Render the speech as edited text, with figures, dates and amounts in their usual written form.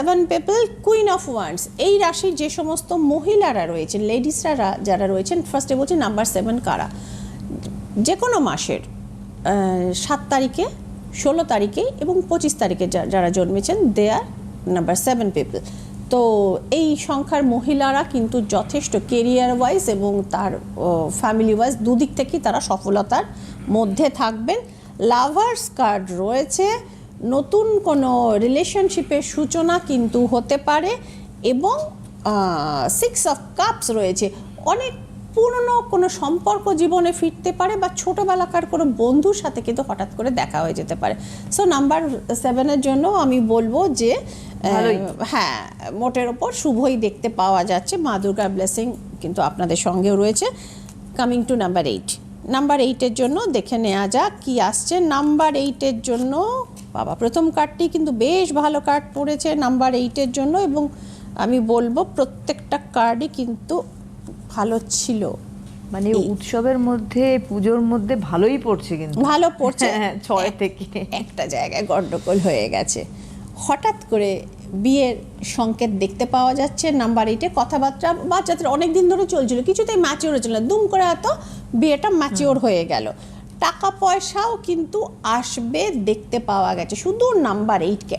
Seven people, queen of wands, এই রাশির যে সমস্ত মহিলারা রয়েছেন, লেডিসরা যারা রয়েছেন, ফার্স্টে বলছি নাম্বার 7 কারা, যে কোনো মাসের 7 তারিখে, 16 তারিখে এবং 25 তারিখে যারা জন্মেছেন, দে আর নাম্বার 7 পিপল। তো এই সংখ্যার মহিলারা কিন্তু যথেষ্ট কেরিয়ার ওয়াইজ এবং তার ফ্যামিলি ওয়াইজ দুদিক থেকেই তারা সফলতার মধ্যে থাকবেন। লাভার্স কার্ড রয়েছে, নতুন কোনো রিলেশনশিপের সূচনা কিন্তু হতে পারে, এবং 6 অফ কাপস রয়েছে, অনেক পুরনো কোনো সম্পর্ক জীবনে ফিরতে পারে, বা ছোটোবেলাকার কোনো বন্ধুর সাথে কিন্তু হঠাৎ করে দেখা হয়ে যেতে পারে। সো নাম্বার 7-এর জন্য আমি বলবো যে হ্যাঁ, মোটের ওপর শুভই দেখতে পাওয়া যাচ্ছে। মা দুর্গার ব্লেসিং কিন্তু আপনাদের সঙ্গেও রয়েছে। কামিং টু নাম্বার 8, নাম্বার 8-এর জন্য দেখে নেওয়া যাক কি আসছে। নাম্বার 8-এর জন্য বাবা, প্রথম কার্ডটি কিন্তু বেশ ভালো কার্ড পড়েছে নাম্বার 8-এর জন্য, এবং আমি বলবো প্রত্যেকটা কার্ডই কিন্তু ভালো ছিল। মানে উৎসবের মধ্যে, পুজোর মধ্যে ভালোই পড়ছে, কিন্তু ভালো পড়ছে। 6 থেকে একটা জায়গায় গন্ডগোল হয়ে গেছে, হঠাৎ করে বিয়ের সংকেত দেখতে পাওয়া যাচ্ছে নাম্বার 8-এ। কথাবার্তা বাচ্চাদের অনেক দিন ধরে চলছিল, কিছুতেই ম্যাচিওর হচ্ছিল না, দুম করে এত বিয়েটা ম্যাচিওর হয়ে গেল। টাকা পয়সাও কিন্তু আসবে দেখতে পাওয়া গেছে। শুধু নাম্বার 8-কে